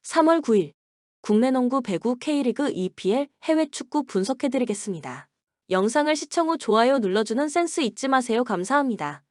3월 9일 국내 농구 배구 K리그 EPL 해외 축구 분석해드리겠습니다. 영상을 시청 후 좋아요 눌러주는 센스 잊지 마세요. 감사합니다.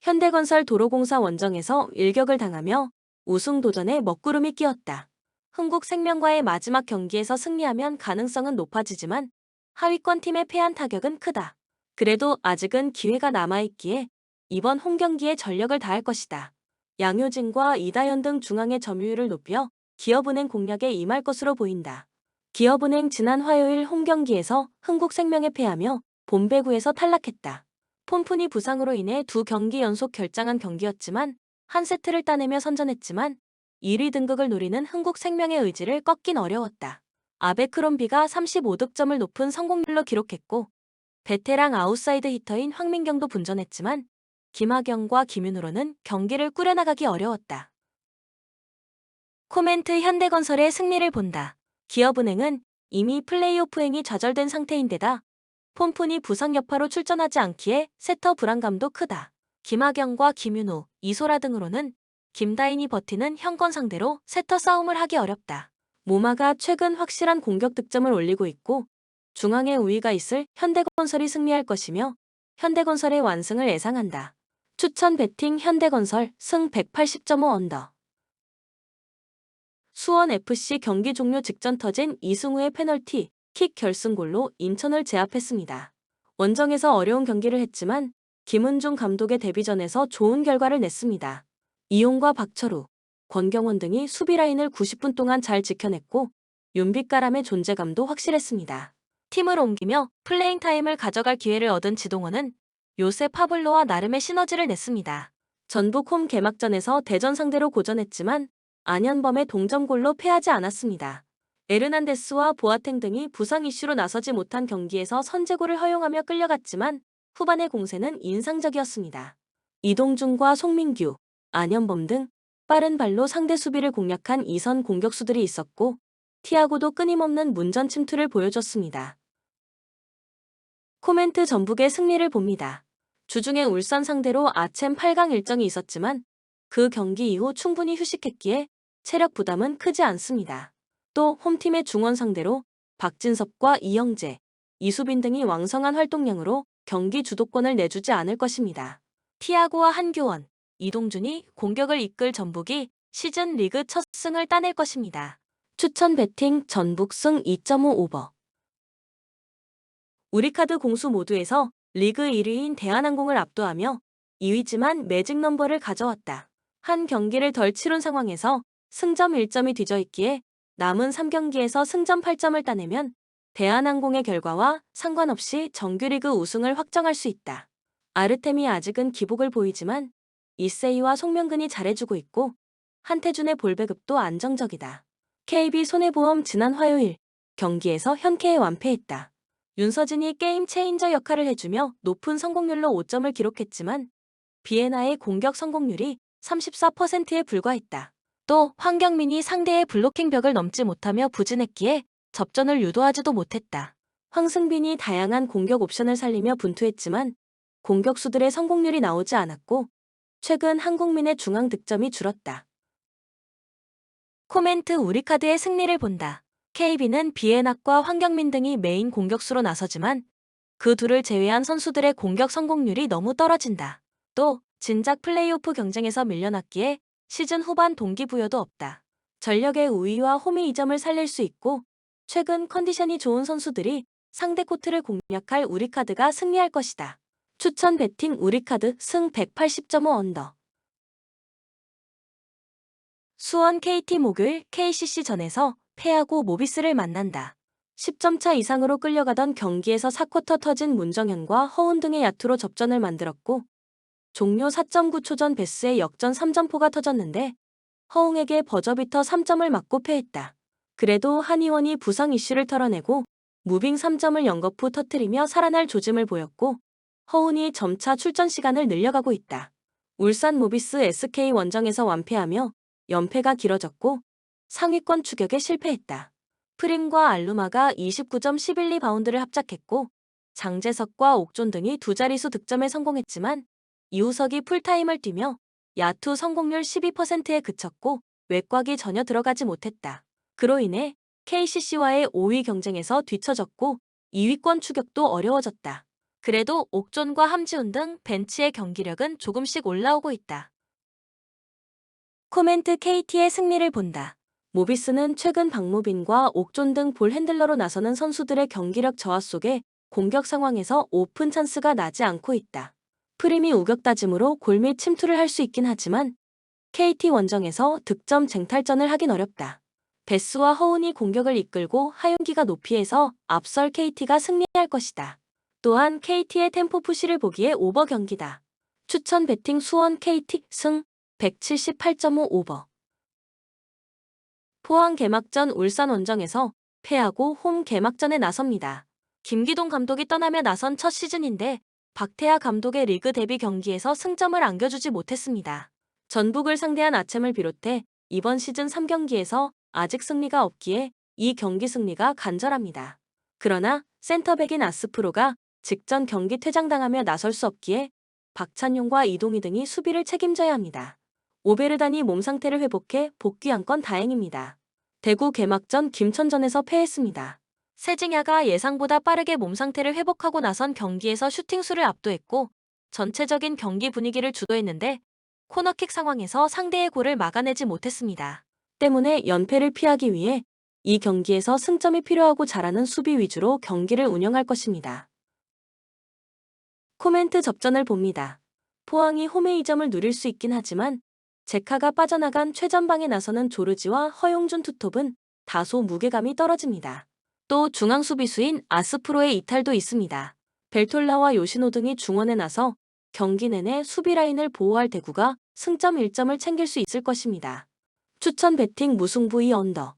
현대건설 도로공사 원정에서 일격을 당하며 우승 도전에 먹구름이 끼었다. 흥국생명과의 마지막 경기에서 승리하면 가능성은 높아지지만 하위권 팀에 패한 타격은 크다. 그래도 아직은 기회가 남아있기에 이번 홈경기에 전력을 다할 것이다. 양효진과 이다현 등 중앙의 점유율을 높여 기업은행 공략에 임할 것으로 보인다. 기업은행 지난 화요일 홈경기에서 흥국생명에 패하며 본배구에서 탈락했다. 폼푼이 부상으로 인해 두 경기 연속 결장한 경기였지만 한 세트를 따내며 선전했지만 1위 등극을 노리는 흥국생명의 의지를 꺾긴 어려웠다. 아베크롬비가 35득점을 높은 성공률로 기록했고 베테랑 아웃사이드 히터인 황민경도 분전했지만 김하경과 김윤우로는 경기를 꾸려나가기 어려웠다. 코멘트 현대건설의 승리를 본다. 기업은행은 이미 플레이오프행이 좌절된 상태인데다 폼푼이 부상 여파로 출전하지 않기에 세터 불안감도 크다. 김하경과 김윤우, 이소라 등으로는 김다인이 버티는 현건 상대로 세터 싸움을 하기 어렵다. 모마가 최근 확실한 공격 득점을 올리고 있고 중앙에 우위가 있을 현대건설이 승리할 것이며 현대건설의 완승을 예상한다. 추천 배팅 현대건설 승 180.5 언더. 수원FC 경기 종료 직전 터진 이승우의 페널티 킥 결승골로 인천을 제압했습니다. 원정에서 어려운 경기를 했지만 김은중 감독의 데뷔전에서 좋은 결과를 냈습니다. 이용과 박철우, 권경원 등이 수비 라인을 90분 동안 잘 지켜냈고 윤빛가람의 존재감도 확실했습니다. 팀을 옮기며 플레잉 타임을 가져갈 기회를 얻은 지동원은 요새 파블로와 나름의 시너지를 냈습니다. 전북 홈 개막전에서 대전 상대로 고전했지만 안현범의 동점골로 패하지 않았습니다. 에르난데스와 보아탱 등이 부상 이슈로 나서지 못한 경기에서 선제골을 허용하며 끌려갔지만 후반의 공세는 인상적이었습니다. 이동준과 송민규, 안현범 등 빠른 발로 상대 수비를 공략한 2선 공격수들이 있었고 티아고도 끊임없는 문전 침투를 보여줬습니다. 코멘트 전북의 승리를 봅니다. 주중에 울산 상대로 아츰 8강 일정이 있었지만 그 경기 이후 충분히 휴식했기에 체력 부담은 크지 않습니다. 또 홈팀의 중원 상대로 박진섭과 이영재, 이수빈 등이 왕성한 활동량으로 경기 주도권을 내주지 않을 것입니다. 티아고와 한교원, 이동준이 공격을 이끌 전북이 시즌 리그 첫 승을 따낼 것입니다. 추천 배팅 전북 승 2.5 오버. 우리카드 공수 모두에서 리그 1위인 대한항공을 압도하며 2위지만 매직 넘버를 가져왔다. 한 경기를 덜 치룬 상황에서 승점 1점이 뒤져있기에 남은 3경기에서 승점 8점을 따내면 대한항공의 결과와 상관없이 정규리그 우승을 확정할 수 있다. 아르템이 아직은 기복을 보이지만 이세이와 송명근이 잘해주고 있고 한태준의 볼배급도 안정적이다. KB손해보험 지난 화요일 경기에서 현케에 완패했다. 윤서진이 게임 체인저 역할을 해주며 높은 성공률로 5점을 기록했지만 비에나의 공격 성공률이 34%에 불과했다. 또 황경민이 상대의 블로킹 벽을 넘지 못하며 부진했기에 접전을 유도하지도 못했다. 황승빈이 다양한 공격 옵션을 살리며 분투했지만 공격수들의 성공률이 나오지 않았고 최근 한국민의 중앙 득점이 줄었다. 코멘트 우리카드의 승리를 본다. KB는 비에낙과 황경민 등이 메인 공격수로 나서지만 그 둘을 제외한 선수들의 공격 성공률이 너무 떨어진다. 또 진작 플레이오프 경쟁에서 밀려났기에 시즌 후반 동기부여도 없다. 전력의 우위와 홈이 이 점을 살릴 수 있고 최근 컨디션이 좋은 선수들이 상대 코트를 공략할 우리카드가 승리할 것이다. 추천 배팅 우리카드 승 180.5 언더. 수원 KT 목요일 KCC전에서 패하고 모비스를 만난다. 10점 차 이상으로 끌려가던 경기에서 4쿼터 터진 문정현과 허운 등의 야투로 접전을 만들었고 종료 4.9초 전 베스의 역전 3점포가 터졌는데 허웅에게 버저비터 3점을 맞고 패했다. 그래도 한의원이 부상 이슈를 털어내고 무빙 3점을 연거푸 터뜨리며 살아날 조짐을 보였고 허운이 점차 출전 시간을 늘려가고 있다. 울산 모비스 SK 원정에서 완패하며 연패가 길어졌고 상위권 추격에 실패했다. 프림과 알루마가 29.112바운드를 합작했고 장재석과 옥존 등이 두 자릿수 득점에 성공했지만 이우석이 풀타임을 뛰며 야투 성공률 12%에 그쳤고 외곽이 전혀 들어가지 못했다. 그로 인해 KCC와의 5위 경쟁에서 뒤처졌고 2위권 추격도 어려워졌다. 그래도 옥존과 함지훈 등 벤치의 경기력은 조금씩 올라오고 있다. 코멘트 KT의 승리를 본다. 모비스는 최근 박무빈과 옥존 등 볼 핸들러로 나서는 선수들의 경기력 저하 속에 공격 상황에서 오픈 찬스가 나지 않고 있다. 프림이 우격다짐으로 골밑 침투를 할 수 있긴 하지만 KT 원정에서 득점 쟁탈전을 하긴 어렵다. 베스와 허운이 공격을 이끌고 하윤기가 높이에서 앞설 KT가 승리할 것이다. 또한 KT의 템포 푸시를 보기에 오버 경기다. 추천 배팅 수원 KT 승 178.5 오버. 포항 개막전 울산 원정에서 패하고 홈 개막전에 나섭니다. 김기동 감독이 떠나며 나선 첫 시즌인데 박태하 감독의 리그 데뷔 경기에서 승점을 안겨주지 못했습니다. 전북을 상대한 아챔을 비롯해 이번 시즌 3경기에서 아직 승리가 없기에 이 경기 승리가 간절합니다. 그러나 센터백인 아스프로가 직전 경기 퇴장당하며 나설 수 없기에 박찬용과 이동희 등이 수비를 책임져야 합니다. 오베르단이 몸 상태를 회복해 복귀한 건 다행입니다. 대구 개막전 김천전에서 패했습니다. 세징야가 예상보다 빠르게 몸 상태를 회복하고 나선 경기에서 슈팅 수를 압도했고 전체적인 경기 분위기를 주도했는데 코너킥 상황에서 상대의 골을 막아내지 못했습니다. 때문에 연패를 피하기 위해 이 경기에서 승점이 필요하고 잘하는 수비 위주로 경기를 운영할 것입니다. 코멘트 접전을 봅니다. 포항이 홈의 이점을 누릴 수 있긴 하지만 제카가 빠져나간 최전방에 나서는 조르지와 허용준 투톱은 다소 무게감이 떨어집니다. 또 중앙 수비수인 아스프로의 이탈도 있습니다. 벨톨라와 요시노 등이 중원에 나서 경기 내내 수비 라인을 보호할 대구가 승점 1점을 챙길 수 있을 것입니다. 추천 배팅 무승부 2 언더.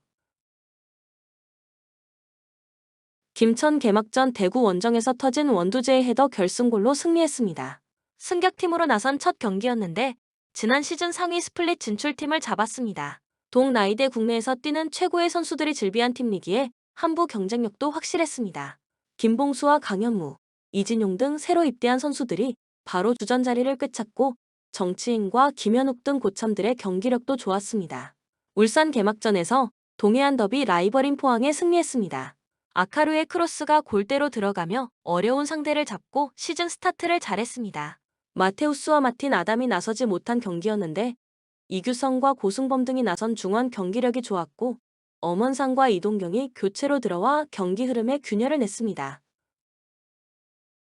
김천 개막전 대구 원정에서 터진 원두재의 헤더 결승골로 승리했습니다. 승격팀으로 나선 첫 경기였는데 지난 시즌 상위 스플릿 진출팀을 잡았습니다. 동나이대 국내에서 뛰는 최고의 선수들이 즐비한 팀이기에 한부 경쟁력도 확실했습니다. 김봉수와 강현무, 이진용 등 새로 입대한 선수들이 바로 주전 자리를 꿰찼고 정치인과 김현욱 등 고참들의 경기력도 좋았습니다. 울산 개막전에서 동해안 더비 라이벌인 포항에 승리했습니다. 아카루의 크로스가 골대로 들어가며 어려운 상대를 잡고 시즌 스타트를 잘했습니다. 마테우스와 마틴 아담이 나서지 못한 경기였는데 이규성과 고승범 등이 나선 중원 경기력이 좋았고 엄원상과 이동경이 교체로 들어와 경기 흐름에 균열을 냈습니다.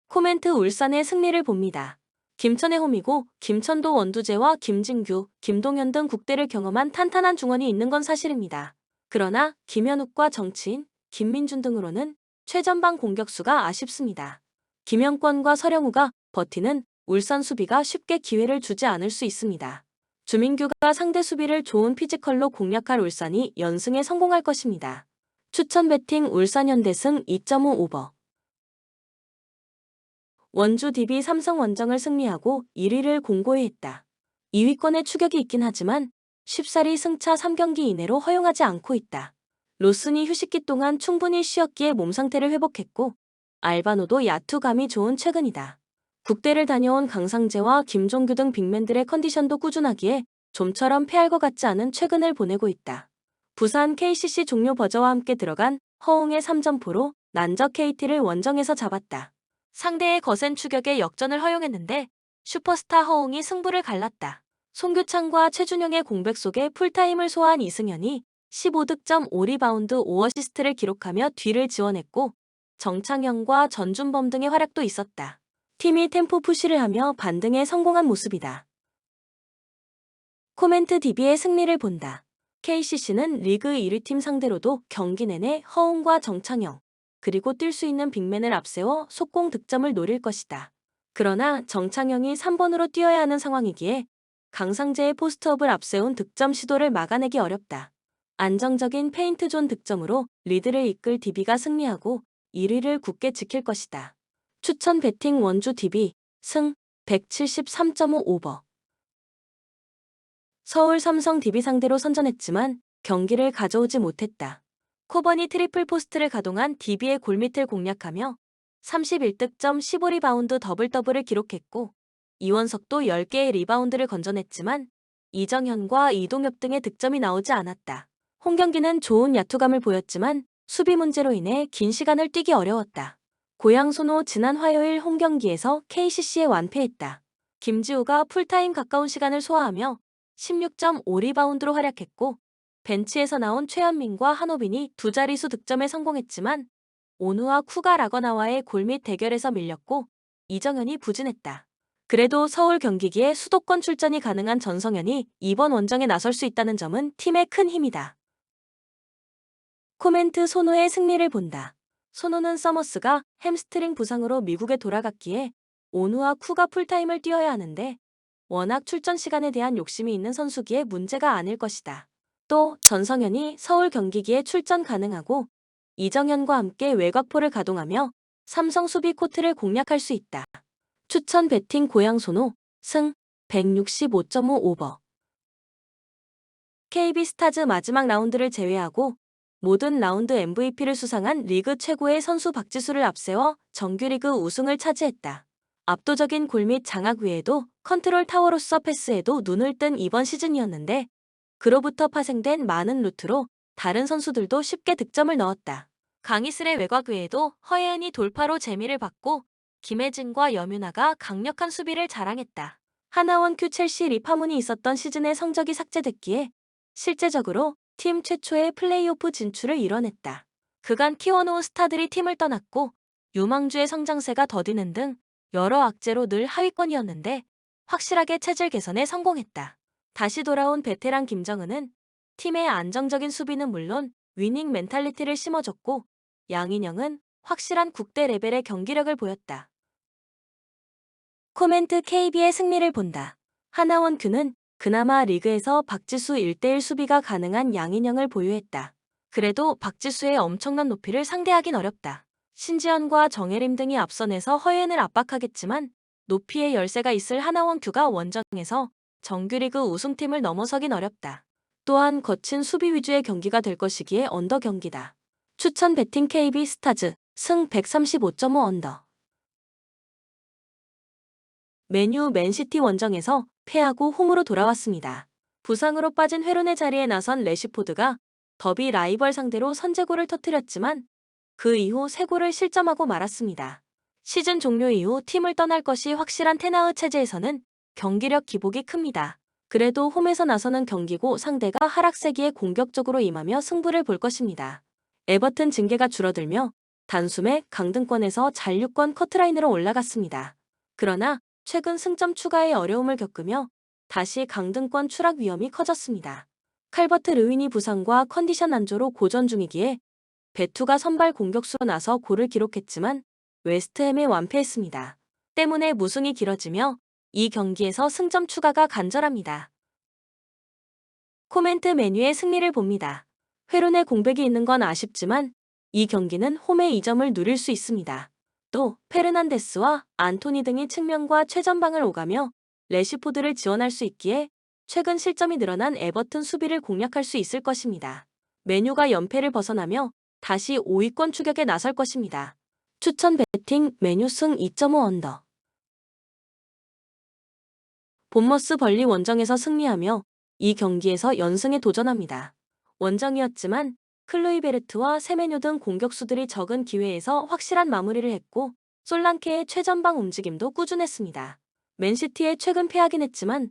코멘트 울산의 승리를 봅니다. 김천의 홈이고 김천도 원두재와 김진규, 김동현 등 국대를 경험한 탄탄한 중원이 있는 건 사실입니다. 그러나 김현욱과 정치인, 김민준 등으로는 최전방 공격수가 아쉽습니다. 김영권과 서령우가 버티는 울산 수비가 쉽게 기회를 주지 않을 수 있습니다. 주민규가 상대 수비를 좋은 피지컬로 공략할 울산이 연승에 성공할 것입니다. 추천 배팅 울산현대승 2.5 오버. 원주 DB 삼성 원정을 승리하고 1위를 공고히 했다. 2위권에 추격이 있긴 하지만 쉽사리 승차 3경기 이내로 허용하지 않고 있다. 로슨이 휴식기 동안 충분히 쉬었기에 몸 상태를 회복했고 알바노도 야투감이 좋은 최근이다. 국대를 다녀온 강상재와 김종규 등 빅맨들의 컨디션도 꾸준하기에 좀처럼 패할 것 같지 않은 최근을 보내고 있다. 부산 KCC 종료 버저와 함께 들어간 허웅의 3점포로 난적 KT를 원정에서 잡았다. 상대의 거센 추격에 역전을 허용했는데 슈퍼스타 허웅이 승부를 갈랐다. 송규창과 최준영의 공백 속에 풀타임을 소화한 이승현이 15득점 5리바운드 5어시스트를 기록하며 뒤를 지원했고 정창영과 전준범 등의 활약도 있었다. 팀이 템포 푸시를 하며 반등에 성공한 모습이다. 코멘트 DB의 승리를 본다. KCC는 리그 1위 팀 상대로도 경기 내내 허웅과 정창영, 그리고 뛸 수 있는 빅맨을 앞세워 속공 득점을 노릴 것이다. 그러나 정창영이 3번으로 뛰어야 하는 상황이기에 강상재의 포스트업을 앞세운 득점 시도를 막아내기 어렵다. 안정적인 페인트존 득점으로 리드를 이끌 DB가 승리하고 1위를 굳게 지킬 것이다. 추천 배팅 원주 DB 승 173.5 오버. 서울 삼성 DB 상대로 선전했지만 경기를 가져오지 못했다. 코버니 트리플 포스트를 가동한 DB의 골밑을 공략하며 31득점 15리바운드 더블더블을 기록했고 이원석도 10개의 리바운드를 건져냈지만 이정현과 이동엽 등의 득점이 나오지 않았다. 홈 경기는 좋은 야투감을 보였지만 수비 문제로 인해 긴 시간을 뛰기 어려웠다. 고양 손호 지난 화요일 홈 경기에서 KCC에 완패했다. 김지우가 풀타임 가까운 시간을 소화하며 16.5리바운드로 활약했고 벤치에서 나온 최현민과 한호빈이 두 자릿수 득점에 성공했지만 오누와 쿠가 라거나와의 골밑 대결에서 밀렸고 이정현이 부진했다. 그래도 서울 경기기에 수도권 출전이 가능한 전성현이 이번 원정에 나설 수 있다는 점은 팀의 큰 힘이다. 코멘트 손호의 승리를 본다. 손호는 서머스가 햄스트링 부상으로 미국에 돌아갔기에 오누와 쿠가 풀타임을 뛰어야 하는데 워낙 출전 시간에 대한 욕심이 있는 선수기에 문제가 아닐 것이다. 또 전성현이 서울 경기기에 출전 가능하고 이정현과 함께 외곽포를 가동하며 삼성 수비 코트를 공략할 수 있다. 추천 배팅 고양 손호 승 165.5 오버. KB스타즈 마지막 라운드를 제외하고 모든 라운드 MVP를 수상한 리그 최고의 선수 박지수를 앞세워 정규리그 우승을 차지했다. 압도적인 골밑 장악 외에도 컨트롤 타워로서 패스에도 눈을 뜬 이번 시즌이었는데 그로부터 파생된 많은 루트로 다른 선수들도 쉽게 득점을 넣었다. 강희슬의 외곽 외에도 허예은이 돌파로 재미를 받고 김혜진과 염윤아가 강력한 수비를 자랑했다. 하나원 큐 첼시 리파문이 있었던 시즌의 성적이 삭제됐기에 실제적으로 팀 최초의 플레이오프 진출을 이뤄냈다. 그간 키워놓은 스타들이 팀을 떠났고 유망주의 성장세가 더디는 등 여러 악재로 늘 하위권이었는데 확실하게 체질 개선에 성공했다. 다시 돌아온 베테랑 김정은은 팀의 안정적인 수비는 물론 위닝 멘탈리티를 심어줬고 양인영은 확실한 국대 레벨의 경기력을 보였다. 코멘트 KB의 승리를 본다. 하나원 큐는 그나마 리그에서 박지수 1대1 수비가 가능한 양인영을 보유했다. 그래도 박지수의 엄청난 높이를 상대하긴 어렵다. 신지연과 정혜림 등이 앞선에서 허예은을 압박하겠지만 높이의 열세가 있을 하나원 큐가 원정에서 정규리그 우승팀을 넘어서긴 어렵다. 또한 거친 수비 위주의 경기가 될 것이기에 언더 경기다. 추천 배팅 KB 스타즈 승 135.5 언더. 맨유 맨시티 원정에서 패하고 홈으로 돌아왔습니다. 부상으로 빠진 회론의 자리에 나선 레시포드가 더비 라이벌 상대로 선제골을 터뜨렸지만 그 이후 3골을 실점하고 말았습니다. 시즌 종료 이후 팀을 떠날 것이 확실한 테나흐 체제에서는 경기력 기복이 큽니다. 그래도 홈에서 나서는 경기고 상대가 하락세기에 공격적으로 임하며 승부를 볼 것입니다. 에버튼 징계가 줄어들며 단숨에 강등권에서 잔류권 커트라인으로 올라갔습니다. 그러나 최근 승점 추가에 어려움을 겪으며 다시 강등권 추락 위험이 커졌습니다. 칼버트 르윈이 부상과 컨디션 안조로 고전 중이기에 베투가 선발 공격수로 나서 골을 기록했지만 웨스트햄에 완패했습니다. 때문에 무승이 길어지며 이 경기에서 승점 추가가 간절합니다. 코멘트 메뉴의 승리를 봅니다. 회론의 공백이 있는 건 아쉽지만 이 경기는 홈의 2점을 누릴 수 있습니다. 또 페르난데스와 안토니 등이 측면과 최전방을 오가며 레시포드를 지원할 수 있기에 최근 실점이 늘어난 에버튼 수비를 공략할 수 있을 것입니다. 메뉴가 연패를 벗어나며 다시 5위권 추격에 나설 것입니다. 추천 배팅 메뉴 승 2.5 언더. 본머스 벌리 원정에서 승리하며 이 경기에서 연승에 도전합니다. 원정이었지만 클로이베르트와 세메뇨 등 공격수들이 적은 기회에서 확실한 마무리를 했고 솔랑케의 최전방 움직임도 꾸준했습니다. 맨시티에 최근 패하긴 했지만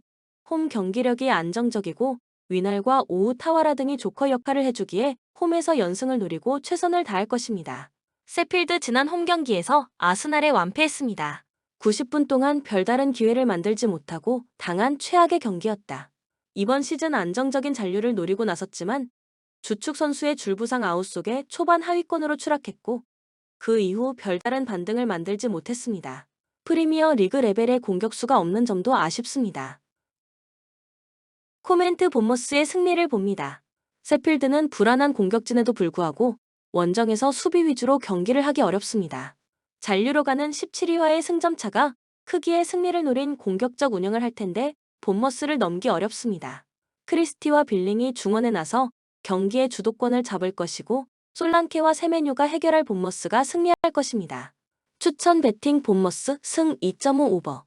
홈 경기력이 안정적이고 위날과 오우 타와라 등이 조커 역할을 해주기에 홈에서 연승을 노리고 최선을 다할 것입니다. 세필드 지난 홈 경기에서 아스날에 완패했습니다. 90분 동안 별다른 기회를 만들지 못하고 당한 최악의 경기였다. 이번 시즌 안정적인 잔류를 노리고 나섰지만 주축 선수의 줄부상 아웃 속에 초반 하위권으로 추락했고 그 이후 별다른 반등을 만들지 못했습니다. 프리미어 리그 레벨의 공격수가 없는 점도 아쉽습니다. 코멘트 본머스의 승리를 봅니다. 세필드는 불안한 공격진에도 불구하고 원정에서 수비 위주로 경기를 하기 어렵습니다. 잔류로 가는 17위와의 승점차가 크기의 승리를 노린 공격적 운영을 할 텐데 본머스를 넘기 어렵습니다. 크리스티와 빌링이 중원에 나서 경기의 주도권을 잡을 것이고 솔랑케와 세메뉴가 해결할 본머스가 승리할 것입니다. 추천 배팅 본머스 승 2.5 오버.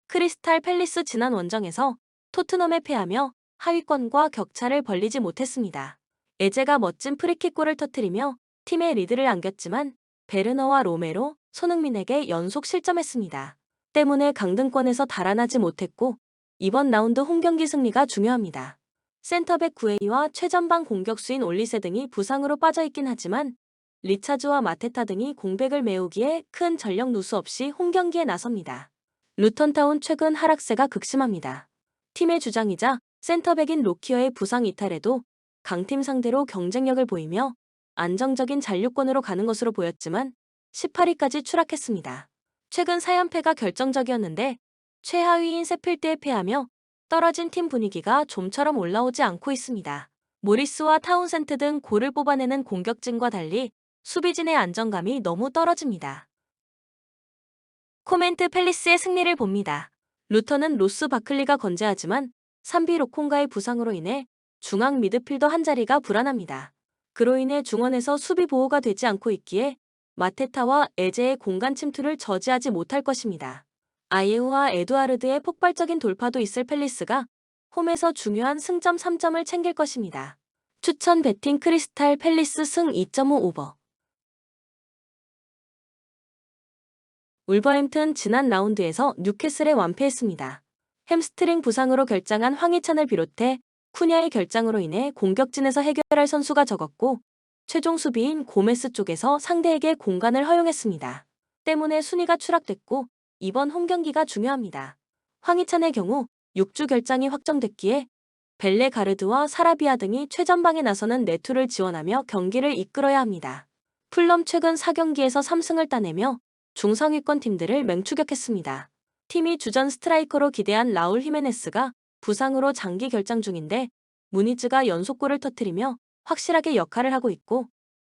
크리스탈 팰리스 지난 원정에서 토트넘에 패하며 하위권과 격차를 벌리지 못했습니다. 에제가 멋진 프리킥골을 터뜨리며 팀의 리드를 안겼지만 베르너와 로메로, 손흥민에게 연속 실점했습니다. 때문에 강등권에서 달아나지 못했고 이번 라운드 홈경기 승리가 중요합니다. 센터백 구에이와 최전방 공격수인 올리세 등이 부상으로 빠져있긴 하지만 리차즈와 마테타 등이 공백을 메우기에 큰 전력 누수 없이 홈경기에 나섭니다. 루턴타운 최근 하락세가 극심합니다. 팀의 주장이자 센터백인 로키어의 부상 이탈에도 강팀 상대로 경쟁력을 보이며 안정적인 잔류권으로 가는 것으로 보였지만 18위까지 추락했습니다. 최근 4연패가 결정적이었는데 최하위인 세필드에 패하며 떨어진 팀 분위기가 좀처럼 올라오지 않고 있습니다. 모리스와 타운센트 등 골을 뽑아내는 공격진과 달리 수비진의 안정감이 너무 떨어집니다. 코멘트 팰리스의 승리를 봅니다. 루턴은 로스 바클리가 건재하지만 산비 로콩가의 부상으로 인해 중앙 미드필더 한 자리가 불안합니다. 그로 인해 중원에서 수비 보호가 되지 않고 있기에 마테타와 에제의 공간 침투를 저지하지 못할 것입니다. 아예우와 에두아르드의 폭발적인 돌파도 있을 팰리스가 홈에서 중요한 승점 3점을 챙길 것입니다. 추천 배팅 크리스탈 팰리스 승 2.5 오버. 울버햄튼 지난 라운드에서 뉴캐슬에 완패했습니다. 햄스트링 부상으로 결장한 황희찬을 비롯해 쿠냐의 결장으로 인해 공격진에서 해결할 선수가 적었고 최종 수비인 고메스 쪽에서 상대에게 공간을 허용했습니다. 때문에 순위가 추락됐고 이번 홈경기가 중요합니다. 황희찬의 경우 6주 결장이 확정됐기에 벨레가르드와 사라비아 등이 최전방에 나서는 네투를 지원하며 경기를 이끌어야 합니다. 풀럼 최근 4경기에서 3승을 따내며 중상위권 팀들을 맹추격했습니다. 팀이 주전 스트라이커로 기대한 라울 히메네스가 부상으로 장기 결장 중인데 무니즈가 연속골을 터뜨리며 확실하게 역할을 하고 있고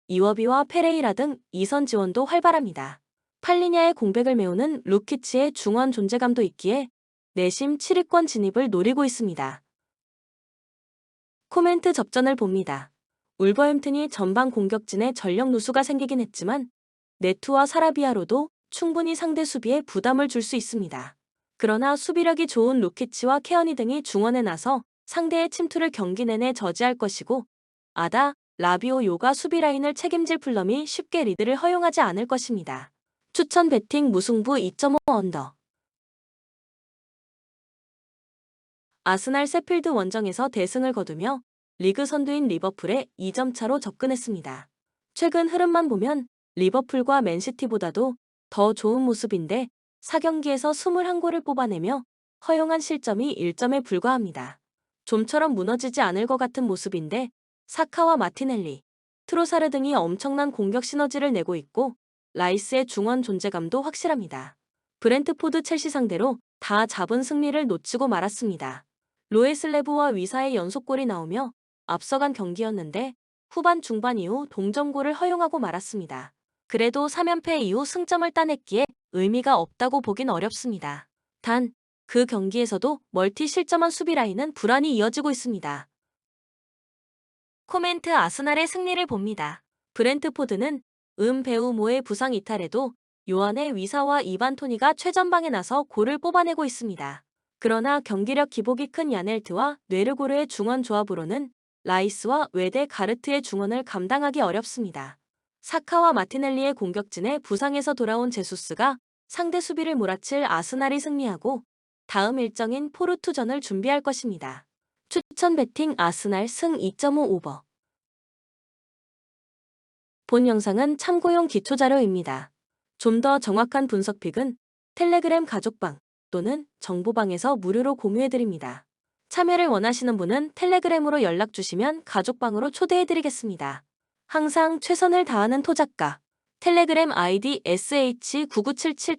이워비와 페레이라 등 2선 지원도 활발합니다. 팔리냐의 공백을 메우는 루키치의 중원 존재감도 있기에 내심 7위권 진입을 노리고 있습니다. 코멘트 접전을 봅니다. 울버햄튼이 전방 공격진에 전력 누수가 생기긴 했지만 네투와 사라비아로도 충분히 상대 수비에 부담을 줄 수 있습니다. 그러나 수비력이 좋은 루키치와 케어니 등이 중원에 나서 상대의 침투를 경기 내내 저지할 것이고 아다, 라비오 요가 수비 라인을 책임질 풀럼이 쉽게 리드를 허용하지 않을 것입니다. 추천 배팅 무승부 2.5 언더. 아스날 세필드 원정에서 대승을 거두며 리그 선두인 리버풀에 2점 차로 접근했습니다. 최근 흐름만 보면 리버풀과 맨시티보다도 더 좋은 모습인데 4경기에서 21골을 뽑아내며 허용한 실점이 1점에 불과합니다. 좀처럼 무너지지 않을 것 같은 모습인데 사카와 마티넬리, 트로사르 등이 엄청난 공격 시너지를 내고 있고 라이스의 중원 존재감도 확실합니다. 브렌트포드 첼시 상대로 다 잡은 승리를 놓치고 말았습니다. 로에슬레브와 위사의 연속골이 나오며 앞서간 경기였는데 후반 중반 이후 동점골을 허용하고 말았습니다. 그래도 3연패 이후 승점을 따냈기에 의미가 없다고 보긴 어렵습니다. 단, 그 경기에서도 멀티 실점한 수비 라인은 불안이 이어지고 있습니다. 코멘트 아스날의 승리를 봅니다. 브렌트포드는 배우모의 부상 이탈에도 요한의 위사와 이반 토니가 최전방에 나서 골을 뽑아내고 있습니다. 그러나 경기력 기복이 큰 야넬트와 뇌르고르의 중원 조합으로는 라이스와 웨데 가르트의 중원을 감당하기 어렵습니다. 사카와 마티넬리의 공격진에 부상에서 돌아온 제수스가 상대 수비를 몰아칠 아스날이 승리하고 다음 일정인 포르투전을 준비할 것입니다. 추천 배팅 아스날 승 2.5 오버. 본 영상은 참고용 기초자료입니다. 좀 더 정확한 분석픽은 텔레그램 가족방 또는 정보방에서 무료로 공유해드립니다. 참여를 원하시는 분은 텔레그램으로 연락주시면 가족방으로 초대해드리겠습니다. 항상 최선을 다하는 토작가 텔레그램 아이디 sh9977